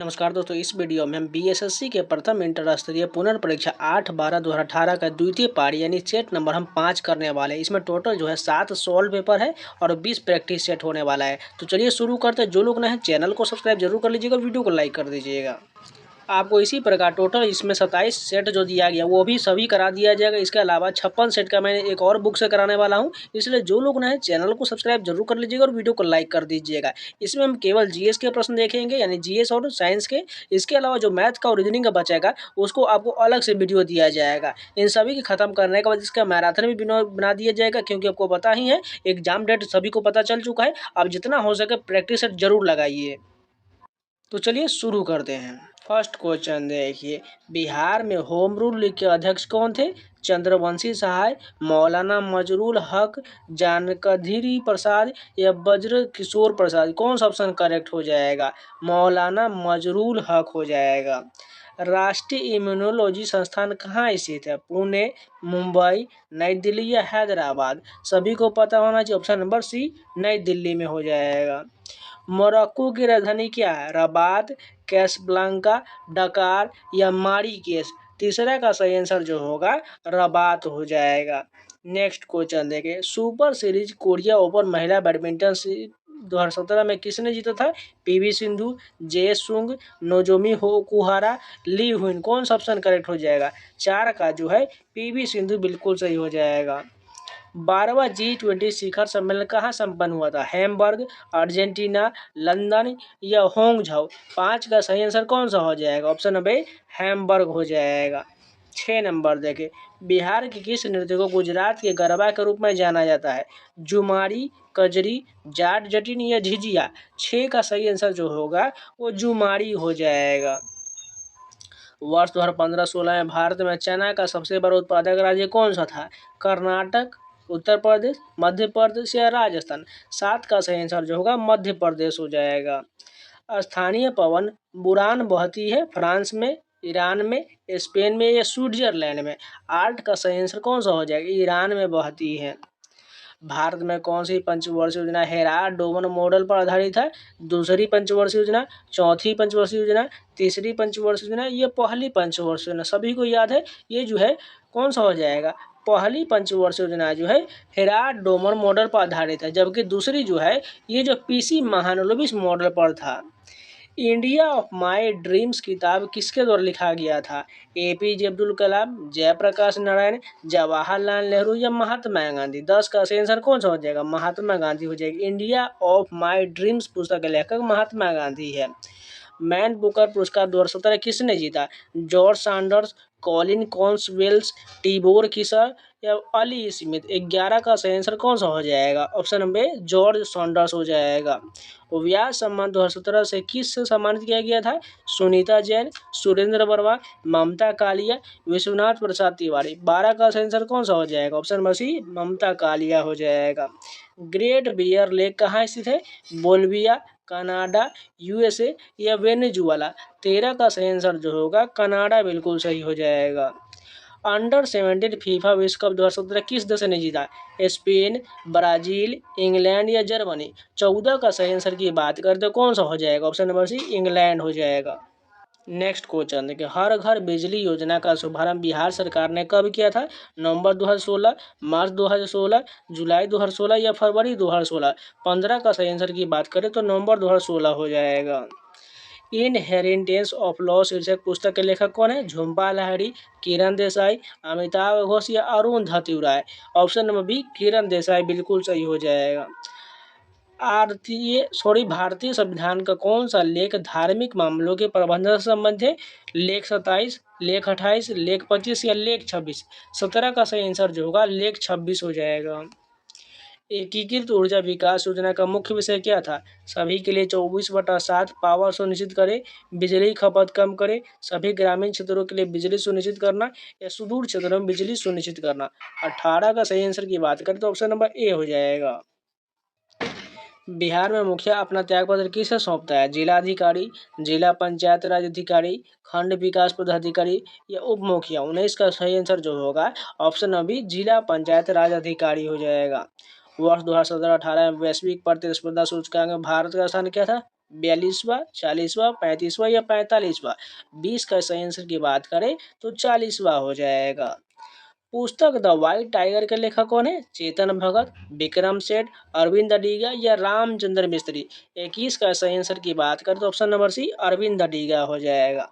नमस्कार दोस्तों, इस वीडियो में हम बीएसएससी के प्रथम इंटर स्तरीय पुनर्परीक्षा 8/12/2018 का द्वितीय पारी यानी सेट नंबर हम 5 करने वाले हैं। इसमें टोटल जो है 7 सॉल्व पेपर है और 20 प्रैक्टिस सेट होने वाला है। तो चलिए शुरू करते हैं। जो लोग नए हैं चैनल को सब्सक्राइब जरूर कर लीजिएगा, वीडियो को लाइक कर दीजिएगा। आपको इसी प्रकार टोटल इसमें 27 सेट जो दिया गया वो भी सभी करा दिया जाएगा। इसके अलावा 56 सेट का मैं एक और बुक से कराने वाला हूं, इसलिए जो लोग नए हैं चैनल को सब्सक्राइब जरूर कर लीजिएगा और वीडियो को लाइक कर दीजिएगा। इसमें हम केवल जीएस के प्रश्न देखेंगे, यानी जीएस और साइंस के। इसके अलावा जो मैथ का और रीजनिंग का बचेगा उसको आपको अलग से वीडियो दिया जाएगा। इन सभी के खत्म करने के बाद इसका मैराथन भी बना दिया जाएगा, क्योंकि आपको पता ही है एग्जाम डेट सभी को पता चल चुका है। अब जितना हो सके प्रैक्टिस सेट जरूर लगाइए। तो चलिए शुरू करते हैं। फर्स्ट क्वेश्चन देखिए, बिहार में होम रूल लीग के अध्यक्ष कौन थे? चंद्रवंशी सहाय, मौलाना मजरूल हक, जानकधीरी प्रसाद या बज्र किशोर प्रसाद? कौन सा ऑप्शन करेक्ट हो जाएगा? मौलाना मजरूल हक हो जाएगा। राष्ट्रीय इम्यूनोलॉजी संस्थान कहाँ स्थित है? पुणे, मुंबई, नई दिल्ली या हैदराबाद? सभी को पता होना चाहिए, ऑप्शन नंबर सी नई दिल्ली में हो जाएगा। मोरक्को की राजधानी क्या है? रबात, कैसब्लांका, डकार या मारीकेस? तीसरा का सही आंसर जो होगा रबात हो जाएगा। नेक्स्ट क्वेश्चन देखें, सुपर सीरीज कोरिया ओपन महिला बैडमिंटन 2017 में किसने जीता था? पीवी सिंधु, जे सुंग, नोजोमी ओकुहारा, ली हुइन? कौन सा ऑप्शन करेक्ट हो जाएगा? 4 का जो है पीवी सिंधु बिल्कुल सही हो जाएगा। 12वां G20 शिखर सम्मेलन कहाँ संपन्न हुआ था? हैम्बर्ग, अर्जेंटीना, लंदन या होंगझाओ? 5 का सही आंसर कौन सा हो जाएगा? ऑप्शन नंबर ए हैम्बर्ग हो जाएगा। 6 नंबर देखें, बिहार के किस नृत्य को गुजरात के गरबा के रूप में जाना जाता है? जुमारी, कजरी, जाट जटिन या झिझिया? 6 का सही आंसर जो होगा वो जुमारी हो जाएगा। वर्ष 2015-16 में भारत में चना का सबसे बड़ा उत्पादक राज्य कौन सा था? कर्नाटक, उत्तर प्रदेश, मध्य प्रदेश या राजस्थान? 7 का सही आंसर जो होगा मध्य प्रदेश हो जाएगा। स्थानीय पवन बुरान बहती है फ्रांस में, ईरान में, स्पेन में या स्विट्जरलैंड में? 8 का सही आंसर कौन सा हो जाएगा? ईरान में बहती है। भारत में कौन सी पंचवर्षीय योजना हेराल्ड डोमन मॉडल पर आधारित है? दूसरी पंचवर्षीय योजना, चौथी पंचवर्षीय योजना, तीसरी पंचवर्षीय योजना, ये पहली पंचवर्षीय योजना? सभी को याद है, ये जो है कौन सा हो जाएगा? पहली पंचवर्षीय योजना जो है हेराल्ड डोमन मॉडल पर आधारित है, जबकि दूसरी जो है ये जो पीसी महालनोबिस मॉडल पर था। इंडिया ऑफ माई ड्रीम्स किताब किसके द्वारा लिखा गया था? एपीजे अब्दुल कलाम, जयप्रकाश नारायण, जवाहरलाल नेहरू या महात्मा गांधी? 10 का सही आंसर कौन सा हो जाएगा? महात्मा गांधी हो जाएगी। इंडिया ऑफ माई ड्रीम्स पुस्तक के लेखक महात्मा गांधी है। मैन बुकर पुरस्कार 2017 किसने जीता? George Sanders, Colin कॉन्सवेल्स, TIBOR Kishore या अली स्मिथ? 11 का सही आंसर कौन सा हो जाएगा? ऑप्शन नंबर जॉर्ज सैंडर्स हो जाएगा। व्यास सम्मान 2017 से किस से सम्मानित किया गया था? सुनीता जैन, सुरेंद्र वर्मा, ममता कालिया, विश्वनाथ प्रसाद तिवारी? 12 का सही आंसर कौन सा हो जाएगा? ऑप्शन नंबर सी ममता कालिया हो जाएगा। ग्रेट बियर लेक कहाँ स्थित है? बोल्विया, कनाडा, यूएसए या वेनेजुएला? 13 का सही आंसर जो होगा कनाडा बिल्कुल सही हो जाएगा। अंडर 17 फीफा विश्व कप 2017 किस देश ने जीता? स्पेन, ब्राजील, इंग्लैंड या जर्मनी? 14 का सही आंसर की बात करते तो कौन सा हो जाएगा? ऑप्शन नंबर सी इंग्लैंड हो जाएगा। नेक्स्ट क्वेश्चन देखिए, हर घर बिजली योजना का शुभारंभ बिहार सरकार ने कब किया था? नवंबर 2016, मार्च 2016, जुलाई 2016 या फरवरी 2016? 15 का सही आंसर की बात करें तो नवंबर 2016 हो जाएगा। इनहेरिटेंस ऑफ लॉ शीर्षक पुस्तक के लेखक कौन है? झुम्पा लाहिड़ी, किरण देसाई, अमिताभ घोष या अरुंधति राय? Option number B Kiran Desai बिल्कुल सही हो जाएगा। भारतीय संविधान का कौन सा लेख धार्मिक मामलों के प्रबंधन से संबंधित है? लेख 27, लेख 28, लेख 25 या लेख 26? 17 का सही आंसर जो होगा लेख 26 हो जाएगा। एकीकृत ऊर्जा विकास योजना का मुख्य विषय क्या था? सभी के लिए 24/7 पावर सुनिश्चित करें, बिजली खपत कम करें, सभी ग्रामीण क्षेत्रों के लिए बिजली सुनिश्चित करना या सुदूर क्षेत्रों में बिजली सुनिश्चित करना? 18 का सही आंसर की बात करें तो ऑप्शन नंबर ए हो जाएगा। बिहार में मुखिया अपना त्यागपत्र किसे सौंपता है? जिलाधिकारी, जिला पंचायत राज अधिकारी, खंड विकास पदाधिकारी या उप मुखिया? 19 का सही आंसर जो होगा ऑप्शन नंबर जिला पंचायत राज अधिकारी हो जाएगा। वर्ष 2017-18 में वैश्विक प्रतिस्पर्धा सूचकांक में भारत का स्थान क्या था? 42वां, 40वां, 35वां या 45वां? 20 का सही आंसर की बात करें तो 40वां हो जाएगा। पुस्तक द व्हाइट टाइगर के लेखक कौन है? चेतन भगत, विक्रम सेठ, अरविंद अडिगा या रामचंद्र मिस्त्री? 21 का सही आंसर की बात करें तो option number C Arvind Adiga हो जाएगा।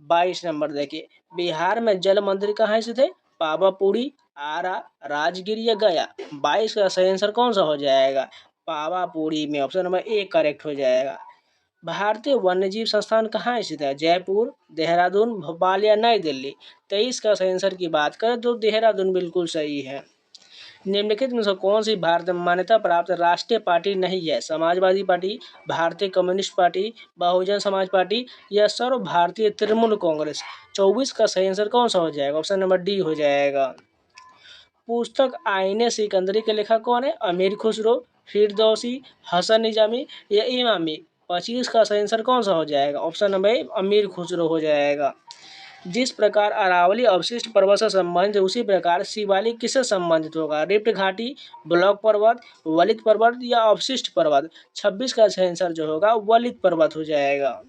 22 नंबर देखिए, बिहार में जल मंदिर कहाँ स्थित है? पावापुरी, आरा, राजगीर या गया? 22 का सही आंसर कौन सा हो जाएगा? पावापुरी में ऑप्शन नंबर ए करेक्ट हो जाएगा। भारतीय वन्यजीव संस्थान कहाँ स्थित है? जयपुर, देहरादून, भोपाल या नई दिल्ली? 23 का सही आंसर की बात करें तो देहरादून बिल्कुल सही है। निम्नलिखित में से कौन सी भारत में मान्यता प्राप्त राष्ट्रीय पार्टी नहीं है? समाजवादी पार्टी, भारतीय communist party, Bahujan Samaj party या सर्व भारतीय तृणमूल कांग्रेस? 24 का सही आंसर कौन सा हो जाएगा? ऑप्शन नंबर डी हो जाएगा। पुस्तक आईने सिकंदरी के लेखक कौन है? अमीर खुसरो, फिरदौसी, हसन निजामी या इमामी? 25 का सही आंसर कौन सा हो जाएगा? ऑप्शन नंबर ए अमीर खुसरो हो जाएगा। जिस प्रकार अरावली अवशिष्ट पर्वत से संबंधित है उसी प्रकार शिवालिक किससे संबंधित होगा? रिफ्ट घाटी, ब्लॉक पर्वत, वलित पर्वत या अवशिष्ट पर्वत? 26 का सही आंसर जो होगा वलित पर्वत हो जाएगा।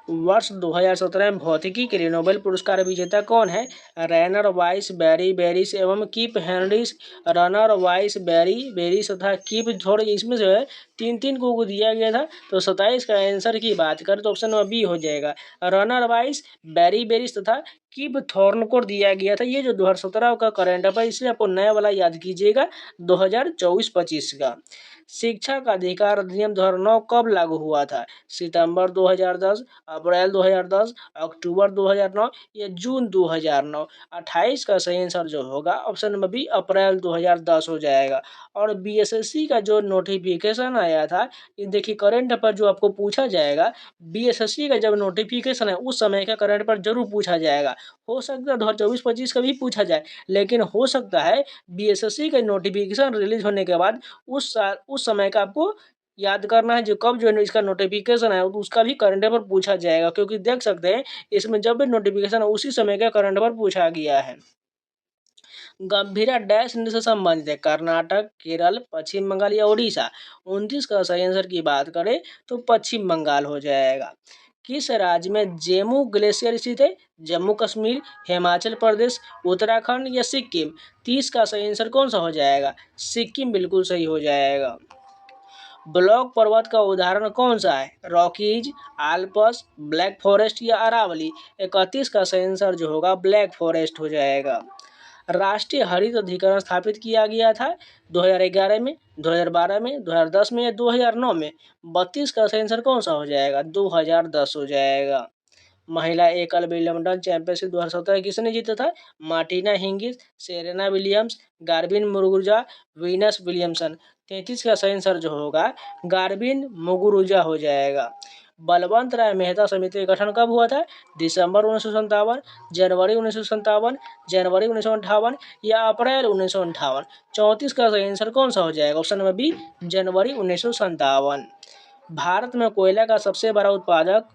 वर्ष 2017 में भौतिकी के लिए नोबेल पुरस्कार विजेता कौन है? रैनर वाइस बेरी बेरिस एवं कीप हेनरिस। रनर वाइस बेरी बेरिस तथा कीप, थोड़े इसमें जो है 3-3 को दिया गया था, तो 27 का आंसर की बात करें तो ऑप्शन नंबर बी हो जाएगा। रनर वाइस बेरी बेरिस तथा कीप थॉर्न को दिया गया था। ये जो 2017 का करंट अफेयर, इसलिए आपको नया वाला याद कीजिएगा 2024-25 का। शिक्षा का अधिकार अधिनियम 2009 कब लागू हुआ था? सितंबर 2010, अप्रैल 2010, अक्टूबर 2009 या जून 2009? 28 का सही आंसर जो होगा ऑप्शन नंबर बी अप्रैल 2010 हो जाएगा। और बीएसएससी का जो नोटिफिकेशन आया था, ये देखिए करंट अफेयर जो आपको पूछा जाएगा, बीएसएससी का जब नोटिफिकेशन है उस समय का करंट अफेयर जरूर पूछा जाएगा। हो सकता है 2024-25 का भी पूछा जाए, लेकिन हो सकता है बीएसएससी का नोटिफिकेशन रिलीज होने के बाद उस समय का आपको याद करना है, जो कब जो है इसका नोटिफिकेशन है तो उसका भी करंट अफेयर पूछा जाएगा, क्योंकि देख सकते हैं इसमें जब भी नोटिफिकेशन है उसी समय का करंट अफेयर पूछा गया है। गंभीरा डैश नदी से संबंधित है? कर्नाटक, केरल, पश्चिम बंगाल या उड़ीसा? 29 का सही आंसर की बात करें तो पश्चिम बंगाल हो जाएगा। किस राज्य में जेमू ग्लेशियर स्थित है? जम्मू कश्मीर, हिमाचल प्रदेश, उत्तराखंड या सिक्किम? 30 का सही आंसर कौन सा हो जाएगा? सिक्किम बिल्कुल सही हो जाएगा। ब्लॉक पर्वत का उदाहरण कौन सा है? रॉकीज, आल्प्स, ब्लैक फॉरेस्ट या अरावली? 31 का सही आंसर जो होगा ब्लैक फॉरेस्ट हो जाएगा। राष्ट्रीय हरित अधिकरण स्थापित किया गया था 2011 में, 2012 में, 2010 में या 2009 में? 32 का सही आंसर कौन सा हो जाएगा? 2010 हो जाएगा। महिला एकल बैडमिंटन चैंपियनशिप 2017 किसने जीता था? Martina Hingis, Serena Williams, Garbine Muguruza, Venus Williamson? 33 का सही आंसर जो होगा गार्बिन मुगुरुजा हो जाएगा। बलवंत राय मेहता समिति का गठन कब हुआ था? दिसंबर 1957, जनवरी 1957, जनवरी 1958 या अप्रैल 1958? 34 का सही आंसर कौन सा हो जाएगा? ऑप्शन नंबर बी जनवरी 1957। भारत में कोयला का सबसे बड़ा उत्पादक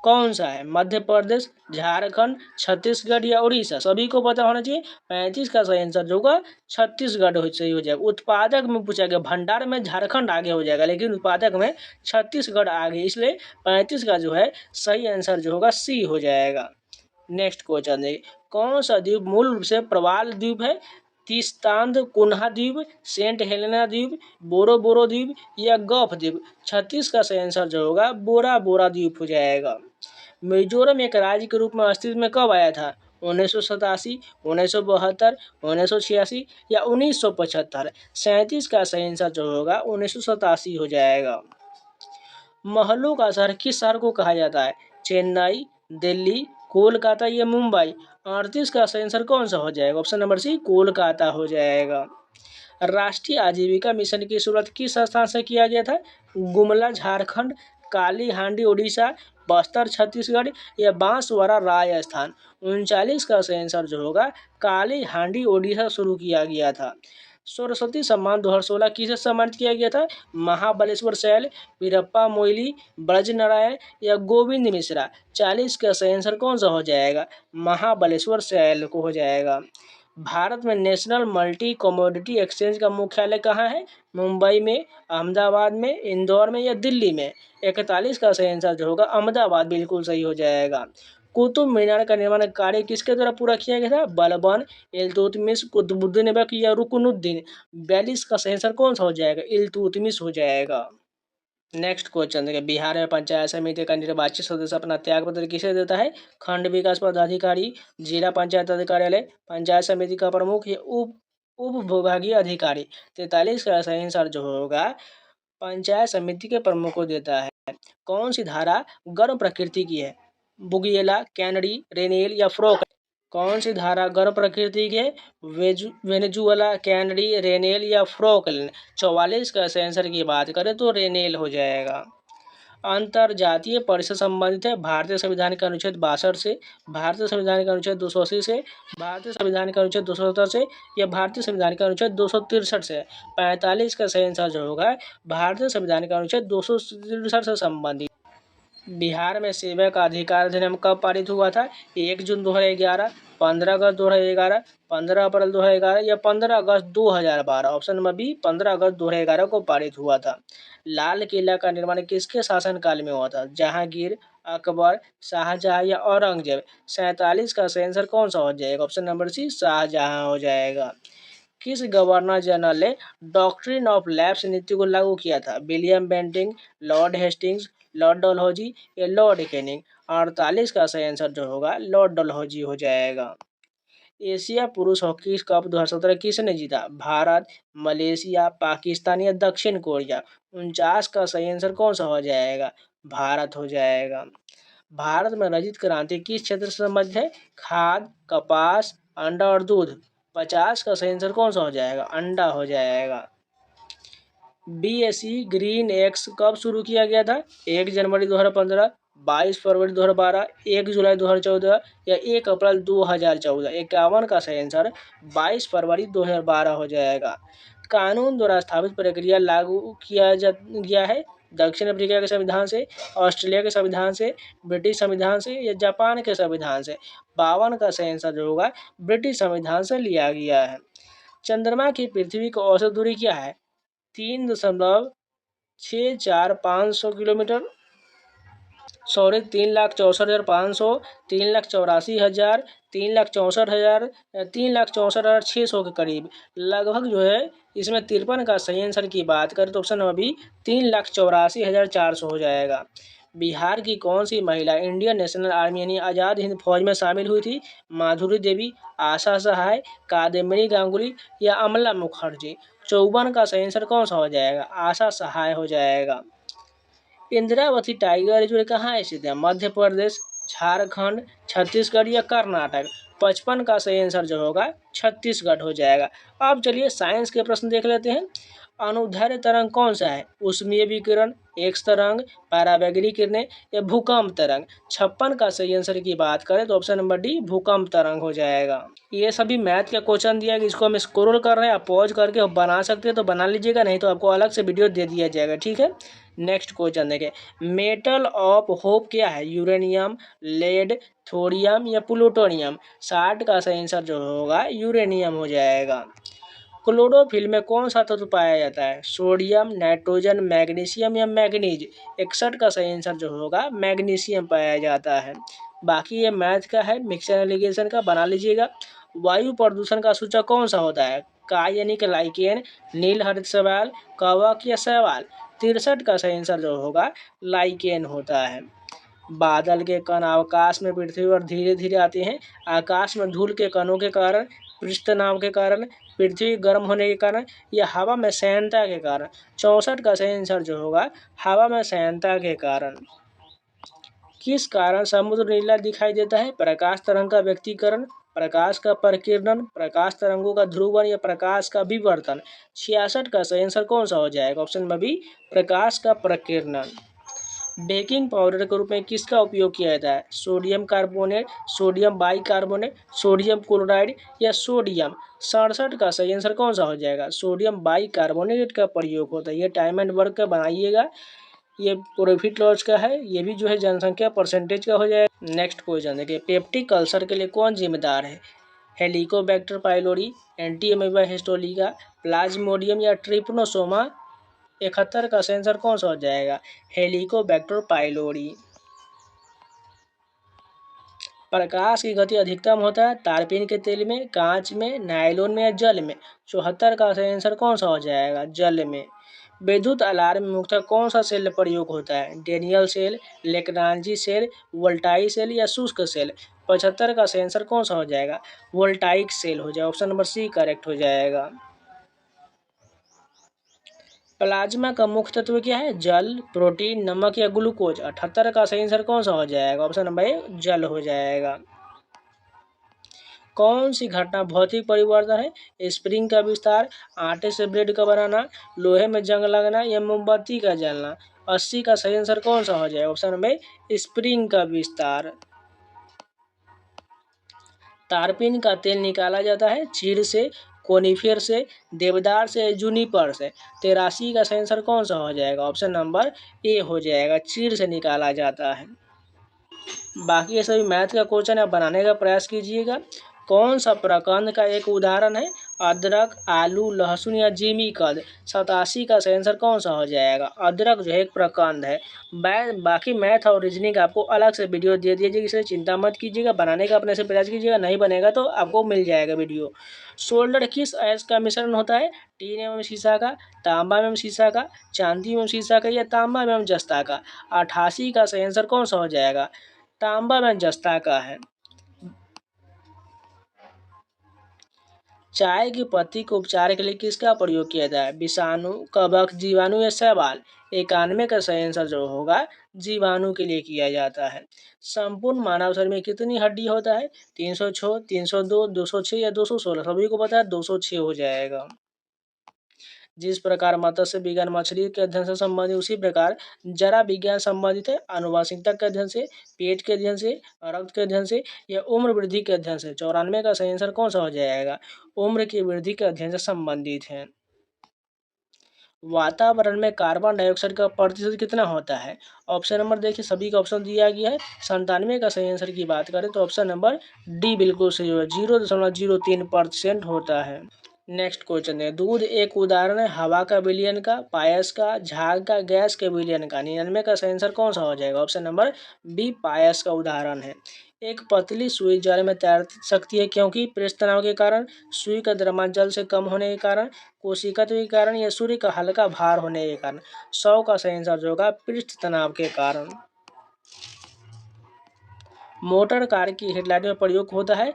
कौन सा है? मध्य प्रदेश, झारखंड, छत्तीसगढ़ या उड़ीसा? सभी को पता होना चाहिए। 35 का सही आंसर जो होगा छत्तीसगढ़ सही हो जाएगा। उत्पादक में पूछा गया, भंडार में झारखंड आगे हो जाएगा, लेकिन उत्पादक में छत्तीसगढ़ आगे, इसलिए 35 का जो है सही आंसर जो होगा सी हो जाएगा। नेक्स्ट क्वेश्चन देखिए, कौन सा द्वीप मूल रूप से प्रवाल द्वीप है? तिस्तांध कुन्हा द्वीप, सेंट हेलेना द्वीप, बोरो बोरो द्वीप या गफ द्वीप? 36 का सही आंसर जो होगा बोरा बोरा द्वीप हो जाएगा। मिजोरम एक राज्य के रूप में अस्तित्व में कब आया था? 1987, 1972, 1986 या 1975? 37 का सही आंसर जो होगा 1987 हो जाएगा। महलों का शहर किस शहर को कहा जाता है? चेन्नई, दिल्ली, कोलकाता या मुंबई? 38 का सही आंसर कौन सा हो जाएगा? ऑप्शन नंबर सी कोलकाता हो जाएगा। राष्ट्रीय आजीविका मिशन की शुरुआत किस स्थान से किया गया था? गुमला झारखंड, काली हांडी उड़ीसा, बस्तर छत्तीसगढ़ या बांसवाड़ा राजस्थान? 39 का सही आंसर जो होगा काली हांडी उड़ीसा शुरू किया गया था। सरस्वती सम्मान 2016 किसे सम्मानित किया गया था? महाबलेश्वर सैल, वीरप्पा मोइली, ब्रज नारायण या गोविंद मिश्रा? 40 का सही आंसर कौन सा हो जाएगा? महाबलेश्वर सैल को हो जाएगा। भारत में नेशनल मल्टी कमोडिटी एक्सचेंज का मुख्यालय कहाँ है? मुंबई में, अहमदाबाद में, इंदौर में या दिल्ली में? 41 का सही आंसर जो होगा अहमदाबाद बिल्कुल सही हो जाएगा। कुतुब मीनार का निर्माण कार्य किसके द्वारा पूरा किया गया था? बलबन, इल्तुतमिश, कुतुबुद्दीन ऐबक या रुकनुद्दीन? 42 का सही आंसर कौन सा हो जाएगा? इल्तुतमिश हो जाएगा। नेक्स्ट क्वेश्चन देखिए, बिहार में पंचायत समिति का निर्वाचित सदस्य अपना त्याग पत्र किसे देता है? खंड विकास पदाधिकारी, जिला पंचायत अधिकारियालय, पंचायत समिति का प्रमुख या उप विभागीय अधिकारी? 43 का सही आंसर जो होगा पंचायत समिति के प्रमुख को देता है। कौन सी धारा गर्म प्रकृति की है? बुगिएला, कैनडी, रेनेल या फ्रोक? कौन सी धारा गर्म प्रकृति के? वेनेजुएला, कैनडी, रेनेल या फ्रोकलिन? 44 का आंसर की बात करें तो रेनेल हो जाएगा। अंतरजातीय परिषद संबंधित है भारतीय संविधान के अनुच्छेद 62 से, भारतीय संविधान के अनुच्छेद 280 से, भारतीय संविधान के अनुच्छेद 270 से या भारतीय संविधान के अनुच्छेद 263 से? 45 का सही आंसर जो होगा भारतीय संविधान के अनुच्छेद 263 से संबंधित। बिहार में सेवक अधिकार अधिनियम कब पारित हुआ था? 1 जून 2011, 15 अगस्त 2011, 15 अप्रैल 2011 या 15 अगस्त 2012? ऑप्शन नंबर बी 15 अगस्त 2011 को पारित हुआ था। लाल किला का निर्माण किसके शासनकाल में हुआ था? जहांगीर, अकबर, शाहजहां या औरंगजेब? 47 का सही आंसर कौन सा हो जाएगा? ऑप्शन नंबर सी शाहजहां हो जाएगा। किस गवर्नर जनरल ने डॉक्ट्रिन ऑफ लैप्स नीति को लागू किया था? William Bentinck, Lord Hastings, Lord Dalhousie या लॉर्ड कैनिंग? 48 का सही आंसर जो होगा लॉर्ड डलहौजी हो जाएगा। एशिया पुरुष हॉकी कप 2017 किसने जीता? भारत, मलेशिया, पाकिस्तान या दक्षिण कोरिया? 49 का सही आंसर कौन सा हो जाएगा? भारत हो जाएगा। भारत में रजत क्रांति किस क्षेत्र से संबंधित है? खाद्य, कपास, अंडा और दूध? 50 का सही आंसर कौन सा हो जाएगा? अंडा हो जाएगा। बीएसई ग्रीन एक्स कब शुरू किया गया था? 1 जनवरी 2015, 22 फरवरी 2012, 1 जुलाई 2014 या 1 अप्रैल 2014? 51 का सही आंसर 22 फरवरी 2012 हो जाएगा। कानून द्वारा स्थापित प्रक्रिया लागू किया गया है? दक्षिण अफ्रीका के संविधान से, ऑस्ट्रेलिया के संविधान से, ब्रिटिश संविधान से या जापान के संविधान से? 52 का सही आंसर जो होगा ब्रिटिश संविधान से लिया गया है। चंद्रमा की पृथ्वी की औसत दूरी क्या है? 3.64500 किलोमीटर, 3,64,500, 3,84,000, 3,64,000, 3,64,600 के करीब लगभग जो है इसमें 53 का सही आंसर की बात करें तो ऑप्शन नंबर बी 3,84,400 हो जाएगा। बिहार की कौन सी महिला इंडियन नेशनल आर्मी यानी आज़ाद हिंद फौज में शामिल हुई थी? माधुरी देवी, आशा सहाय, कादम्बिनी गांगुली या अमला मुखर्जी? 54 का सही आंसर कौन सा हो जाएगा? आशा सहाय हो जाएगा। इंद्रावती टाइगर रिजर्व कहाँ स्थित है? मध्य प्रदेश, झारखंड, छत्तीसगढ़ या कर्नाटक? 55 का सही आंसर जो होगा छत्तीसगढ़ हो जाएगा। अब चलिए साइंस के प्रश्न देख लेते हैं। अनुदैर्ध्य तरंग कौन सा है? ऊष्मीय विकिरण, एक्स तरंग, पराबैंगनी किरणें या भूकंप तरंग? 56 का सही आंसर की बात करें तो ऑप्शन नंबर डी भूकंप तरंग हो जाएगा। ये सभी मैथ का क्वेश्चन दिया गया, इसको हम स्क्रॉल कर रहे हैं, आप पॉज करके बना सकते हैं तो बना लीजिएगा, नहीं तो आपको अलग से वीडियो दे दिया जाएगा, ठीक है। नेक्स्ट क्वेश्चन देखें, मेटल ऑफ होप क्या है? यूरेनियम, लेड, थोरियम या प्लूटोनियम? 60 का सही आंसर जो होगा यूरेनियम हो जाएगा। क्लोरोफिल में कौन सा तत्व पाया जाता है? सोडियम, नाइट्रोजन, मैग्नीशियम या मैग्नीज? 61 का सही आंसर जो होगा मैग्नीशियम पाया जाता है। बाकी ये मैथ का है, मिक्सचर एलिगेशन का बना लीजिएगा। वायु प्रदूषण का सूचक कौन सा होता है? काय यानी कि लाइकेन, नील हरित शैवाल, कवक या शैवाल? 63 का सही आंसर जो होगा लाइकेन होता है। बादल के कण आकाश में पृथ्वी पर धीरे धीरे आते हैं। आकाश में धूल के कणों के कारण, पृष्ठ तनाव के कारण, पृथ्वी गर्म होने के कारण या हवा में सैनता के कारण? 64 का सही आंसर जो होगा हवा में सैनता के कारण। किस कारण समुद्र नीला दिखाई देता है? प्रकाश तरंग का व्यक्तीकरण, प्रकाश का प्रकीर्णन, प्रकाश तरंगों का ध्रुवण या प्रकाश का विवर्तन? 66 का सही आंसर कौन सा हो जाएगा? ऑप्शन नंबर बी प्रकाश का प्रकीर्णन। बेकिंग पाउडर के रूप में किसका उपयोग किया जाता है? Sodium carbonate, sodium bicarbonate, sodium chloride या सोडियम? 67 का सही आंसर कौन सा हो जाएगा? सोडियम बाइकार्बोनेट का प्रयोग होता है। ये टाइम एंड वर्क का बनाइएगा, ये प्रॉफिट लॉस का है, ये भी जो है जनसंख्या परसेंटेज का हो जाएगा। नेक्स्ट क्वेश्चन देखिए, पेप्टिक अल्सर के लिए कौन जिम्मेदार है? हेलिकोबैक्टर पाइलोरी, एंटीअमीबा हिस्टोलिका, प्लाज्मोडियम या ट्रिपनोसोमा। 71 का सेंसर कौन सा हो जाएगा? Helicobacter pylori. प्रकाश की गति अधिकतम होता है तारपीन के तेल में, कांच में, नायलॉन में या जल में। 74 का आंसर कौन सा हो जाएगा? जल में। विद्युत अलार्म में मुख्यतः कौन सा सेल प्रयोग होता है? डेनियल सेल, लेग्रांजी सेल, वोल्टाई सेल या शुष्क सेल। 75 का आंसर कौन सा हो जाएगा? वोल्टाइक सेल हो जाएगा। ऑप्शन नंबर सी करेक्ट हो जाएगा। प्लाज्मा का मुख्य तत्व क्या है? जल, प्रोटीन, नमक या ग्लूकोज। 78 का सही आंसर कौन सा हो जाएगा? ऑप्शन नंबर ए जल हो जाएगा। कौन सी घटना भौतिक परिवर्तन है? स्प्रिंग का विस्तार, आटे से ब्रेड का बनाना, लोहे में जंग लगना या मोमबत्ती का जलना। 80 का सही आंसर कौन सा हो जाएगा? ऑप्शन नंबर स्प्रिंग का विस्तार। तारपीन का तेल निकाला जाता है चीड़ से, कोनिफेर से, देवदार से, जूनिपर से। 83 का सही आंसर कौन सा हो जाएगा? ऑप्शन नंबर ए हो जाएगा, चीड़ से निकाला जाता है। बाकी ये सभी मैथ का क्वेश्चन आप बनाने का प्रयास कीजिएगा। कौन सा प्रकंद का एक उदाहरण है? अदरक, आलू, लहसुन या जिमीकंद। 87 का आंसर कौन सा हो जाएगा? अदरक जो है एक प्रकंद है। बाकी मैथ और रीजनिंग आपको अलग से वीडियो दे दिया जाएगी, इसलिए चिंता मत कीजिएगा, बनाने का अपने से प्रयास कीजिएगा। नहीं बनेगा तो आपको मिल जाएगा वीडियो। सोल्डर किस अयस्क का मिश्रण होता है? टीन एवं शीशा का, तांबा एवं शीशा का, चांदी एवं शीशा का या तांबा एवं जस्ता का। 88 का आंसर कौन सा हो जाएगा? तांबा में जस्ता का है। चाय की पत्ती को उपचार के लिए किसका प्रयोग किया जाए? विषाणु, कवक, जीवाणु या शैवाल। 91 का सही आंसर जो होगा जीवाणु के लिए किया जाता है। संपूर्ण मानव शरीर में कितनी हड्डी होता है? 306, 302, 206 या 216। सभी को पता है 206 हो जाएगा। जिस प्रकार मत्स्य विज्ञान मछली के अध्ययन से संबंधित, उसी प्रकार जरा विज्ञान संबंधित है आनुवंशिकता के अध्ययन से, पेट के अध्ययन से, रक्त के अध्ययन से या उम्र वृद्धि के अध्ययन से। 94 का सही आंसर कौन सा हो जाएगा? उम्र की वृद्धि के अध्ययन से संबंधित है। वातावरण में कार्बन डाइऑक्साइड का प्रतिशत कितना होता है? ऑप्शन नंबर देखिए, सभी का ऑप्शन दिया गया है। 97 का सही आंसर की बात करें तो ऑप्शन नंबर डी बिल्कुल सही होगा, 0.03% होता है। नेक्स्ट क्वेश्चन है, दूध एक उदाहरण है हवा का विलयन का, पायस का, झाग का, गैस के विलयन का। 99 का सही आंसर कौन सा हो जाएगा? ऑप्शन नंबर बी पायस का उदाहरण है। एक पतली सुई जल में तैर सकती है क्योंकि पृष्ठ तनाव के कारण, सुई का द्रव्यमान जल से कम होने के कारण, कोशिकात्व के कारण या सूर्य का हल्का भार होने के कारण। 100 का सही आंसर जो होगा पृष्ठ तनाव के कारण। मोटर कार की हेडलाइट में प्रयोग होता है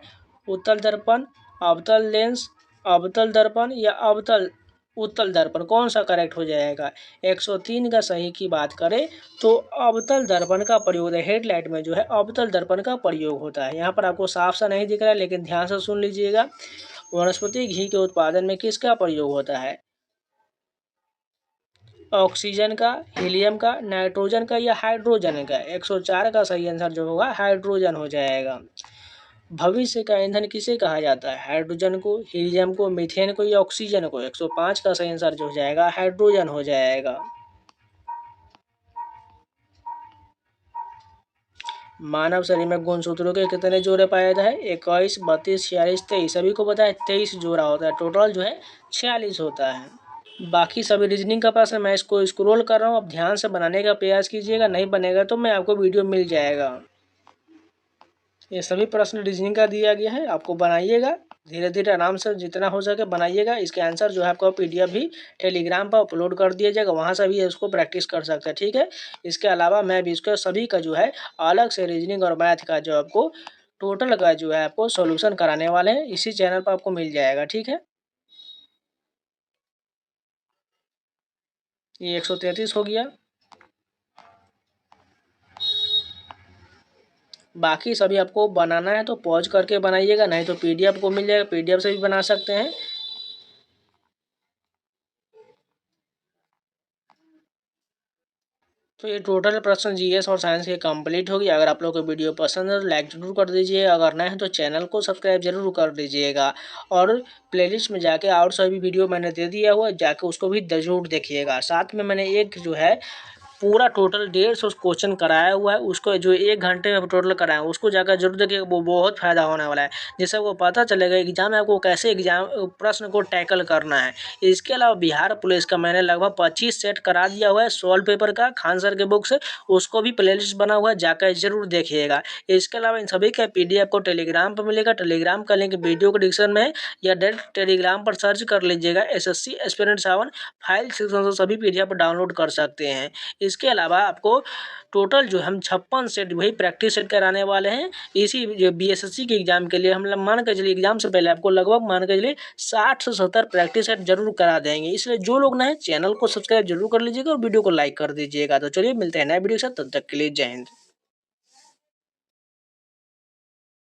उत्तल दर्पण, अवतल लेंस, अवतल दर्पण या अवतल उत्तल दर्पण। कौन सा करेक्ट हो जाएगा? 103 का सही की बात करें तो अवतल दर्पण का प्रयोग है। हेडलाइट में जो है अवतल दर्पण का प्रयोग होता है। यहाँ पर आपको साफ सा नहीं दिख रहा है लेकिन ध्यान से सुन लीजिएगा। वनस्पति घी के उत्पादन में किसका प्रयोग होता है? ऑक्सीजन का, हीलियम का, नाइट्रोजन का या हाइड्रोजन का। 104 का सही आंसर जो होगा हाइड्रोजन हो जाएगा। भविष्य का ईंधन किसे कहा जाता है? हाइड्रोजन को, हीलियम को, मीथेन को या ऑक्सीजन को। 105 का सही आंसर जो हो जाएगा हाइड्रोजन हो जाएगा। मानव शरीर में गुणसूत्रों के कितने जोड़े पाए जाते हैं? 21, 32, 46, 23। सभी को पता है 23 जोड़ा होता है, टोटल जो है 46 होता है। बाकी सभी रीजनिंग का प्रश्न मैं इसको स्क्रॉल कर रहा हूँ, अब ध्यान से बनाने का प्रयास कीजिएगा। नहीं बनेगा तो मैं आपको वीडियो मिल जाएगा। ये सभी प्रश्न रीजनिंग का दिया गया है, आपको बनाइएगा धीरे धीरे आराम से जितना हो सके बनाइएगा। इसके आंसर जो है आपको PDF भी टेलीग्राम पर अपलोड कर दिया जाएगा, वहाँ से भी इसको प्रैक्टिस कर सकते हैं, ठीक है। इसके अलावा मैं भी इसका सभी का जो है अलग से रीजनिंग और मैथ का जो आपको टोटल का जो है आपको सोल्यूशन कराने वाले हैं, इसी चैनल पर आपको मिल जाएगा, ठीक है। ये 133 हो गया। बाकी सभी आपको बनाना है तो पॉज करके बनाइएगा, नहीं तो PDF को मिल जाएगा, PDF से भी बना सकते हैं। तो ये टोटल प्रश्न GS और साइंस के कंप्लीट होगी। अगर आप लोग को वीडियो पसंद है तो लाइक जरूर कर दीजिएगा, अगर नए हैं तो चैनल को सब्सक्राइब जरूर कर दीजिएगा। और प्लेलिस्ट में जाके और सभी वीडियो मैंने दे दिया हुआ, जाके उसको भी जरूर देखिएगा। साथ में मैंने एक जो है पूरा टोटल 150 क्वेश्चन कराया हुआ है। उसको जो 1 घंटे में टोटल कराया उसको जाकर जरूर देखिए, वो बहुत फायदा होने वाला है, जिससे आपको पता चलेगा एग्जाम में आपको कैसे एग्जाम प्रश्न को टैकल करना है। इसके अलावा बिहार पुलिस का मैंने लगभग 25 सेट करा दिया हुआ है सॉल्व पेपर का खान सर के बुक से, उसको भी प्लेलिस्ट बना हुआ है, जाकर जरूर देखिएगा। इसके अलावा इन सभी का PDF को टेलीग्राम पर मिलेगा। टेलीग्राम का लिंक वीडियो के डिस्क्रिप्शन में है, या डायरेक्ट टेलीग्राम पर सर्च कर लीजिएगा SSC एस्पिरेंट 7 फाइल सेक्शन से सभी PDF डाउनलोड कर सकते हैं। इसके अलावा आपको टोटल जो हम 56 सेट वही प्रैक्टिस सेट कराने वाले हैं। इसी जो BSSC के एग्जाम के लिए हम मान के चलिए एग्जाम से पहले आपको लगभग मान के चलिए 60 से 70 प्रैक्टिस सेट जरूर करा देंगे। इसलिए जो लोग नए चैनल को सब्सक्राइब जरूर कर लीजिएगा और वीडियो को लाइक कर दीजिएगा। तो चलिए मिलते हैं नए वीडियो के साथ, तब तक के लिए जय हिंद।